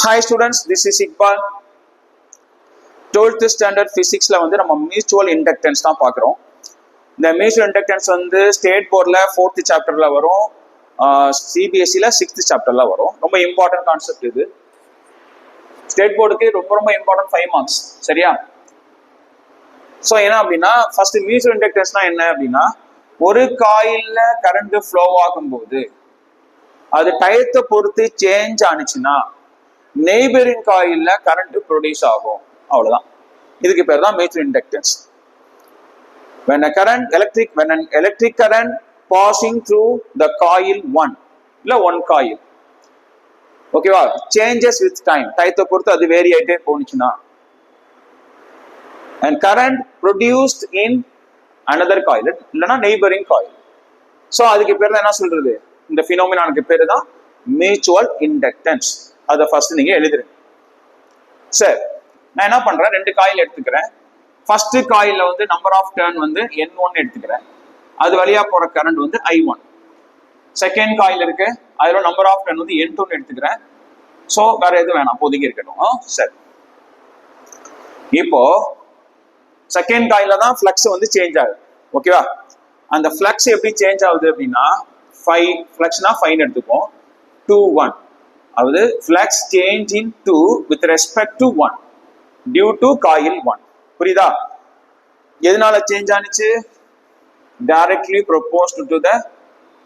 Hi students, this is Iqbal. 12th standard physicsல வந்து நம்ம mutual inductance தான் பார்க்குறோம். இந்த மியூச்சுவல் இண்டக்டன்ஸ் வந்து ஸ்டேட் போர்டில் 4th சாப்டர்ல வரும், சிபிஎஸ்சியில் 6th சாப்டர்ல வரும். ரொம்ப இம்பார்ட்டன்ட் கான்செப்ட் இது. ஸ்டேட் போர்டுக்கு ரொம்ப ரொம்ப இம்பார்ட்டன்ட் 5 மார்க்ஸ், சரியா? ஸோ என்ன அப்படின்னா, ஃபர்ஸ்ட் மியூச்சுவல் இண்டக்டன்ஸ்னா என்ன அப்படின்னா, ஒரு காயில்ல கரண்ட் ஃப்ளோ ஆகும்போது அது டயத்தை பொறுத்து சேஞ்ச் ஆனிச்சுன்னா நெய்பரிங் காயில்ல கரண்ட் ப்ரொடியூஸ் ஆகும், அவ்வளவுதான். இதுக்கு பேர் தான் mutual inductance. when an electric current passing through the coil 1 இல்ல one coil, ஓகேவா, changes with time, டயத்தை பொறுத்து அது வேரி ஆயிட்டே போனுச்சுன்னா, and current produced in another coil இல்லனா neighboring coil, சோ அதுக்கு பேர் தான் என்ன சொல்றது, இந்த பினோமினானுக்கு பேரு தான் மியூச்சுவல் இண்டக்டன்ஸ். அதை ஃபர்ஸ்ட் நீங்க எழுதுறீங்க. சரி, நான் என்ன பண்றேன், 2 காயில் எடுத்துக்கிறேன். ஃபர்ஸ்ட் காயில்ல வந்து நம்பர் ஆஃப் டர்ன் வந்து N1 எடுத்துக்கிறேன். அது வழியா போற கரண்ட் வந்து I1. செகண்ட் காயில் இருக்கு, அதுல நம்பர் ஆஃப் டர்ன் வந்து N2 எடுத்துக்கிறேன். சோ வேற எதுவும் வேணாம், அப்போதைக்கு இருக்கட்டும். சரி, இப்போ செகண்ட் காயில தான் ஃப்ளக்ஸ் வந்து சேஞ்ச் ஆகுது, ஓகேவா? அந்த ஃப்ளக்ஸ் எப்படி சேஞ்ச் ஆகுது அப்படின்னா, 5 ஃப்ளக்ஸ்னா 5 எடுத்துப்போம், 2 1, அதாவது flux change in 2 with respect to 1 due to coil 1. புரியுதா? எதனால சேஞ்ச் ஆனிச்சு? directly proportional to the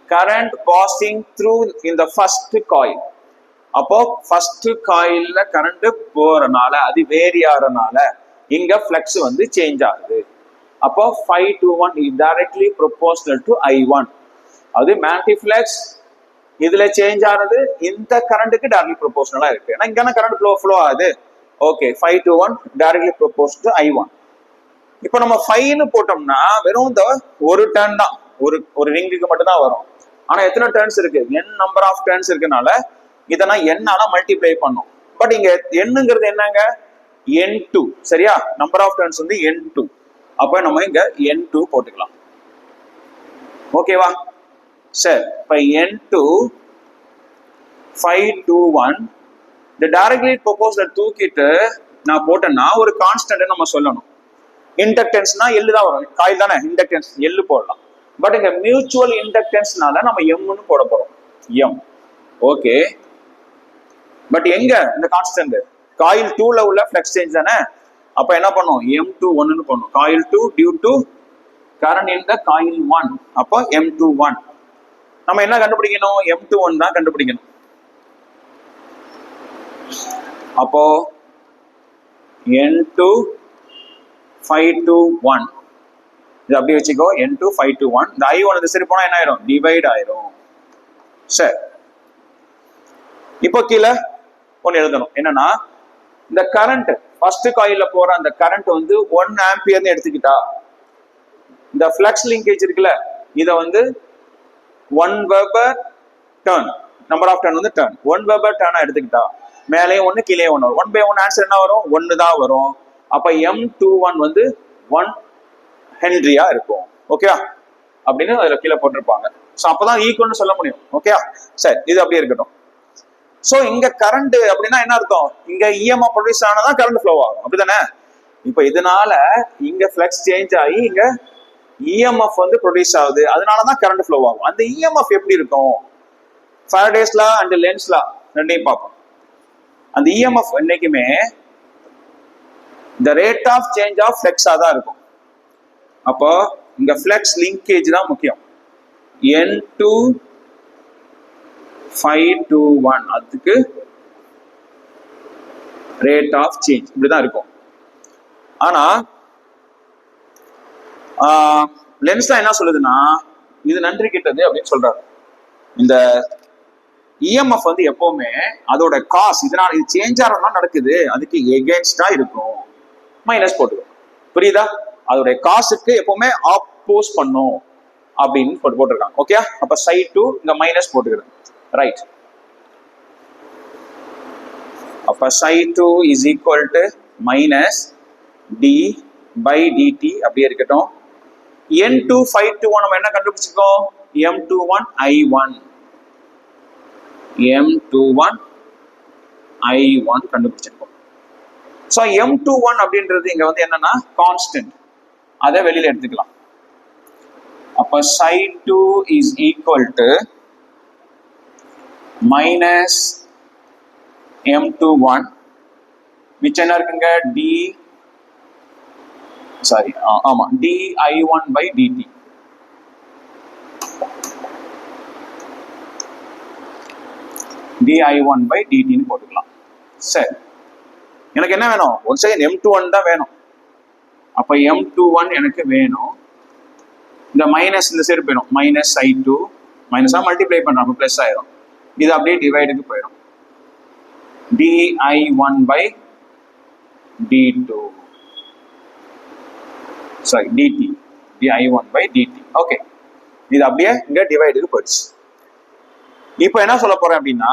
current passing through in the first coil. அப்போ ஃபர்ஸ்ட் காயில்ல கரண்ட் போறனால, அது வேரி ஆறனால இங்க flux வந்து சேஞ்ச் ஆகுது. அப்போ 5 to 1 is directly proportional to I1. அது மேக்னெட்டிக் ஃப்ளக்ஸ் இதுல சேஞ்ச் ஆனது இந்த கரண்ட்டுக்கு டைரக்ட்லி ப்ரொபோர்ஷனலா இருக்கு. ஏன்னா இங்க கரண்ட் ஃப்ளோ ஆகுது. Okay, 5 to 1 directly proportional to I1. இப்போ நம்ம 5ன்னு போட்டோம்னா வெறும் இந்த ஒரு டர்ன் தான், ஒரு ரிங்குக்கு மட்டும் தான் வரும். ஆனா எத்தனை டர்ன்ஸ் இருக்கு? n நம்பர் ஆஃப் டர்ன்ஸ் இருக்கனால இதை நான் n ஆல மல்டிப்ளை பண்ணும். பட் இங்க என்னங்கிறது என்னங்க? N2, சரியா? நம்பர் ஆஃப் டர்ன்ஸ் வந்து N2. அப்ப நம்ம இங்க N2 போட்டுக்கலாம், ஓகேவா? சரி, இப்போ N2 5 to 1 இந்த டைரக்ட்லி ப்ரொபோர்ஷனல் தூக்கிட்டு நான் போட்டேன்னா ஒரு கான்ஸ்டன்ட் நம்ம சொல்லணும். இண்டக்டன்ஸ்னா L தான் வரும், காயில் தானே, இண்டக்டன்ஸ் L போடலாம். பட் இங்க மியூச்சுவல் இண்டக்டன்ஸ்னால நம்ம M போட போறோம், M. ஓகே, பட் எங்க இந்த கான்ஸ்டன்ட்? காயில் 2ல உள்ள ஃப்ளக்ஸ் சேஞ்ச் தானே. அப்ப என்ன பண்ணும்? M21 ன்னு பண்ணும். Coil 2 due to current in the coil 1, அப்போ M21. நம்ம என்ன கண்டுபிடிக்கணும்? M21 தான் கண்டுபிடிக்கணும். அப்போ N2 5 to 1 இது அப்படியே வச்சுக்கோ. N2 5 to 1. இந்த I1 இது சரி போனா என்ன ஆயிரும்? டிவைட் ஆயிரும். சரி, இப்போ கீழே ஒன்னு எழுதணும். என்னன்னா, இந்த கரண்ட் ஃபர்ஸ்ட் காயில்ல போற அந்த கரண்ட் வந்து 1 ஆம்பியர்னு எடுத்துக்கிட்டா, இந்த ஃப்ளக்ஸ் லிங்கேஜ் இருக்குல்ல, இதை வந்து 1 Weber turn, number of turn வந்து டர்ன், 1 வெபர் டர்னா எடுத்துக்கிட்டா மேலேயும் 1 கீழே 1 வரும். 1/1 ஆன்சர் என்ன வரும்? 1 தான் வரும். அப்ப M21 வந்து 1 ஹென்ரியா இருக்கும், ஓகேவா? அப்படின்னு அதுல கீழே போட்டிருப்பாங்க. ஸோ அப்பதான் ஈக்குவல்னு சொல்ல முடியும், ஓகேவா? சரி, இது அப்படியே இருக்கட்டும். ஸோ இங்க கரண்ட் அப்படின்னா என்ன அர்த்தம்? இங்க இஎம்எஃப் ப்ரொடியூஸ் ஆனதான் கரண்ட் ஃப்ளோ ஆகும், அப்படிதானே? இப்போ இதனால இங்க ஃப்ளக்ஸ் சேஞ்ச் ஆகி இங்க இஎம்எஃப் வந்து ப்ரொடியூஸ் ஆகுது, அதனாலதான் கரண்ட் ஃப்ளோ ஆகும். அந்த இஎம்எஃப் எப்படி இருக்கும்? ஃபாரடேஸ் லா அண்ட் லென்ஸ் லா ரெண்டையும் பார்ப்போம். அந்த இஎம்எஃப் என்னைக்குமே the rate of change of flux தான் இருக்கும். அப்போ இங்க ஃப்ளக்ஸ் லிங்கேஜ் தான் முக்கியம். N2 5 to 1 அதுக்கு ரேட் ஆஃப் சேஞ்ச் இப்படிதான் இருக்கும். ஆனா லென்ஸ் என்ன சொல்லுதுன்னா, இது நன்றி கிட்டது அப்படின்னு சொல்றாரு. இந்த இஎம்எஃப் வந்து எப்பவுமே அதோட காஸ், இதனால இது சேஞ்ச் ஆகிறதுனால நடக்குது, அதுக்கு எகென்ஸ்டா இருக்கும், மைனஸ் போட்டுக்கணும். புரியுதா? அதோடைய காசுக்கு எப்பவுமே ஆப்போஸ் பண்ணும் அப்படின்னு போட்டிருக்காங்க, ஓகே? அப்ப சைட் 2 இங்க மைனஸ் போட்டுக்கிறேன், ரைட்? அப்ப side 2 is equal to minus d by dt அப்படியே இருக்கட்டும். N2 5 to 1 நம்ம என்ன கண்டுபிடிச்சிருக்கோம்? M21 I1, M21 I1 கண்டுபிடிச்சிருக்கோம். ஸோ M21 அப்படின்றது இங்க வந்து என்னன்னா கான்ஸ்டன்ட், அதை வெளியில எடுத்துக்கலாம். அப்ப psi2 is equal to minus M21 which என்ன இருக்குங்க di1 by dt. di1 by dt ன்னு போட்டுக்கலாம். சரி, எனக்கு என்ன வேணும்? ஒரு செகண்ட், M21 தான் வேணும். அப்ப M21 எனக்கு வேணும். இந்த மைனஸ் இந்த சைடு போயிடும், மைனஸ் I2 மைனஸா மல்டிப்ளை பண்றோம், பிளஸ் ஆயிரும். இது அப்படியே டிவைடுக்கு போயிடும், di1 by d2 sorry dt, di1 by dt. Okay, இது அப்படியே இங்க டிவைடுக்கு போயிடுச்சு. இப்போ என்ன சொல்ல போறேன் அப்படின்னா,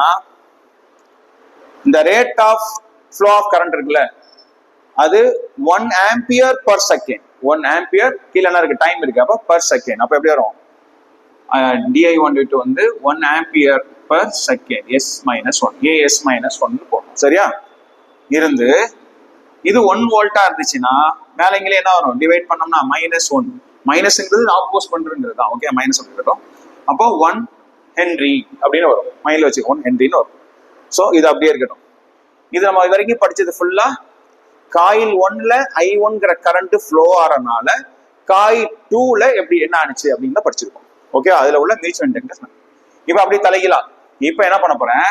இந்த rate of flow of current இருக்குல்ல, அது 1 ஆம்பியர் பர் செகண்ட். 1 ஆம்பியர் கீழே என்ன இருக்கு, டைம் இருக்கு, அப்ப பர் செகண்ட். அப்ப எப்படி வரும்? di1 dt வந்து 1 ampere per second, s minus 1, as minus 1 போடும். சரியா? இருந்து இது 1 வோல்ட்டா இருந்துச்சுன்னா மேல இங்கே என்ன வரும்? டிவைட் பண்ணோம்னா -1. மைனஸ்ங்கிறது ஆப்போஸ் பண்றது தான். ஓகே, மைனஸ் அப்படின்றோம். அப்போ 1 ஹென்ரி அப்படின்னு வரும், மைண்ட்ல வச்சு 1 ஹென்ரின்னு வரும். ஸோ இது அப்படியே இருக்கட்டும். இது நம்ம இது வரைக்கும் படிச்சது ஃபுல்லா காயில் 1ல I1ங்கிற கரண்ட் ஃப்ளோ ஆறனால காயில் 2ல எப்படி என்ன ஆனிச்சு அப்படின்னு தான் படிச்சிருக்கோம். ஓகே, அதுல உள்ள மியூச்சுவல் இண்டக்டன்ஸ். இப்ப அப்படி தலைக்கலாம். இப்ப என்ன பண்ண போறேன்,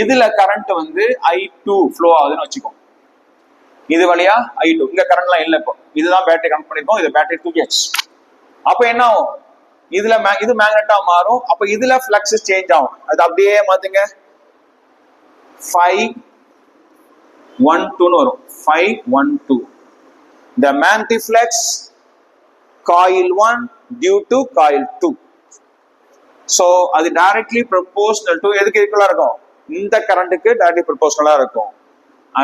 இதுல கரண்ட் வந்து I2 ஃப்ளோ ஆகுதுன்னு வச்சுக்கோம். இது வழியா I2, இங்க கரண்ட்லாம் இல்லை. இப்போ இதுதான் பேட்டரி கனெக்ட் பண்ணிருக்கோம், இது பேட்டரி 2H. அப்ப என்ன ஆகும்? இதுல இது மேக்னெட்டா மாறும். அப்ப இதுல ஃப்ளக்ஸ் சேஞ்ச் ஆகும். அது அப்படியே மாத்துங்க, 512 வரும், 512. The magnetic flux coil 1 due to coil 2. So அது directly proportional to எதுக்கு ஈக்குவலா இருக்கும்? இந்த கரண்ட்டுக்கு directly proportional இருக்கும்,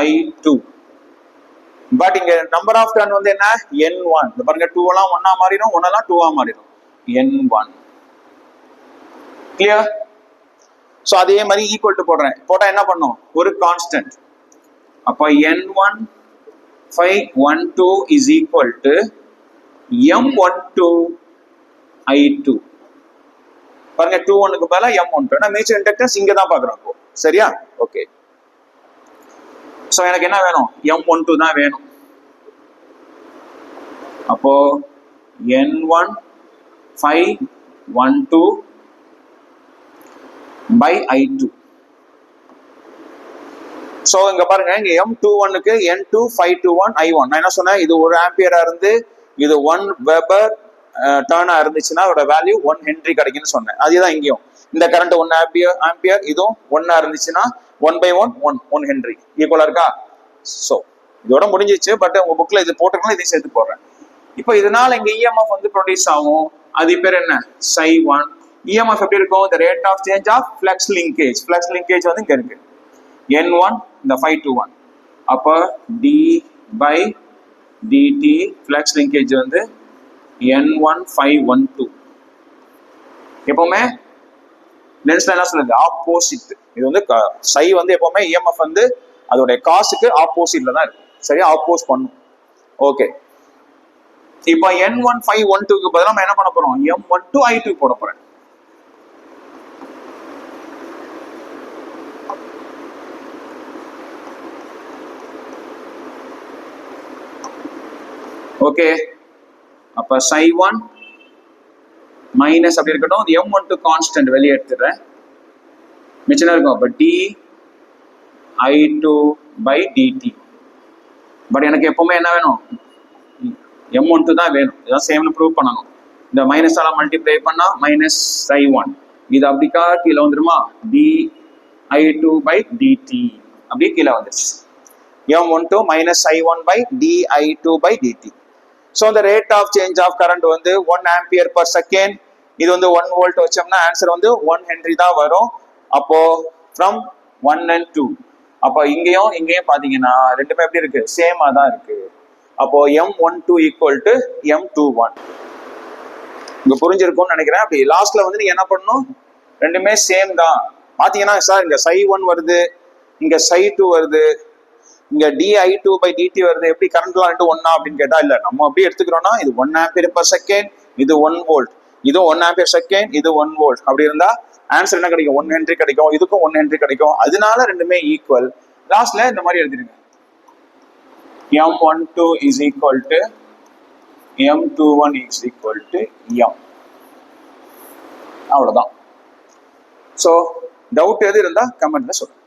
I2. பட் இங்க நம்பர் ஆஃப் டர்ன் வந்து என்ன? N1. இந்த பாருங்க, 2 எல்லாம் 1 மாறிடும், 1 எல்லாம் 2 மாறிடும், N1. கிளியர்? சோ அதே மாதிரி ஈக்குவல் டு போடுறேன். போட்டா என்ன பண்ணும்? ஒரு கான்ஸ்டன்ட். அப்ப N1 512 is equal to M12 I2. பாருங்க, 21க்கு பதிலா M12. நான் மியூச்சுவல் இண்டக்டன்ஸ் இங்க தான் பாக்குறோம் இப்போ. சரியா? ஓகே. சோ எனக்கு என்ன வேணும்? M12 தான் வேணும். அப்போ N1 512 by I2. சோ இங்க பாருங்க, இங்க M21க்கு N2 521 I1. நான் என்ன சொன்னேன்? இது 1 ஆம்பியரா இருந்து இது 1 வெபர் டர்னா இருந்துச்சுன்னா அதோட வேல்யூ 1 ஹென்ரி கிடைக்குன்னு சொன்னேன். அதுதான் இங்கேயும் இந்த கரண்ட் 1 ஆம்பியர் இதுவும் 1 இருந்துச்சுன்னா 1/1 ஹென்ரி ஈக்குவலா இருக்கா? சோ இதோட முடிஞ்சிச்சு. பட் உங்க புக்ல இது போட்டுருக்கோம், இதையும் சேர்த்து போடுறேன். இப்போ இதனால இங்க EMF வந்து ப்ரொடியூஸ் ஆகும். அது பேர் என்ன? psi1. EMF எப்படி இருக்கும்? the rate of change of flux linkage. Flux linkage வந்து இங்க இருக்கு, N1 இந்த 521. அப்ப d by dt flux linkage வந்து N1 512. எப்பவுமே லென்ஸ்ல என்ன சொல்லுது? ஆப்போசிட். இது வந்து psi வந்து எப்பவுமே EMF வந்து அதோட காசுக்கு ஆப்போசிட்ல தான் இருக்கும். சரியா? ஆப்போஸ் பண்ணும். ஓகே, இப்போ N1 512க்கு பதிலா நம்ம என்ன பண்ண போறோம்? M12 I2 போட போறேன். ஓகே, அப்ப psi1 மைனஸ் அப்படி இருக்கட்டும். M12 கான்ஸ்டன்ட் வெளியே எடுத்துறேன், மிச்சம் இருக்கும். அப்ப d I2 by dt. But எனக்கு எப்பவுமே என்ன வேணும்? M12 தான் வேணும். இதான் சேம்னு ப்ரூவ் பண்ணணும். இந்த மைனஸ் ஆல மல்டிப்ளை பண்ணா மைனஸ் psi1. இது அப்படிக்கா கீழே வந்துருமா? d I2 by dt அப்படியே கீழே வந்துருச்சு. M12 minus psi1 by d I2 by dt. So the rate of change of current வந்து 1 ampere per second. இது வந்து 1 volt வச்சோம்னா ஆன்சர் வந்து 1 ஹென்ரி தான் வரும். அப்போ from 1 and 2. அப்போ இங்கேயும் பாத்தீங்கன்னா ரெண்டுமே எப்படி இருக்கு? சேமா தான் இருக்கு. அப்போ M12 equal to M21. இங்க புரிஞ்சிருக்கும்னு நினைக்கிறேன். அப்படி லாஸ்ட்ல வந்து நீங்க என்ன பண்ணணும்? ரெண்டுமே சேம் தான். பாத்தீங்கன்னா சார் இங்க psi1 வருது, இங்க psi2 வருது, இங்க di2/dt வருது. எப்படி கரண்ட்லாம் ரெண்டு ஒன்னா அப்படின்னு கேட்டா இல்ல, நம்ம அப்படியே எடுத்துக்கிறோம்னா இது 1 ஆம்பியர் per second, இது 1 வோல்ட், இது 1 ஆம்பியர் செகண்ட், இது 1 வோல்ட். அப்படி இருந்தா ஆன்சர் என்ன கிடைக்கும்? 1 ஹென்றி கிடைக்கும், இதுக்கும் 1 ஹென்றி கிடைக்கும். அதனால ரெண்டுமே ஈக்குவல். லாஸ்ட்ல இந்த மாதிரி எழுதிருங்க, M12 is equal to M21 is equal to M. அவ்வளவுதான். ஸோ டவுட் எது இருந்தா கமெண்ட்ல சொல்லுங்க.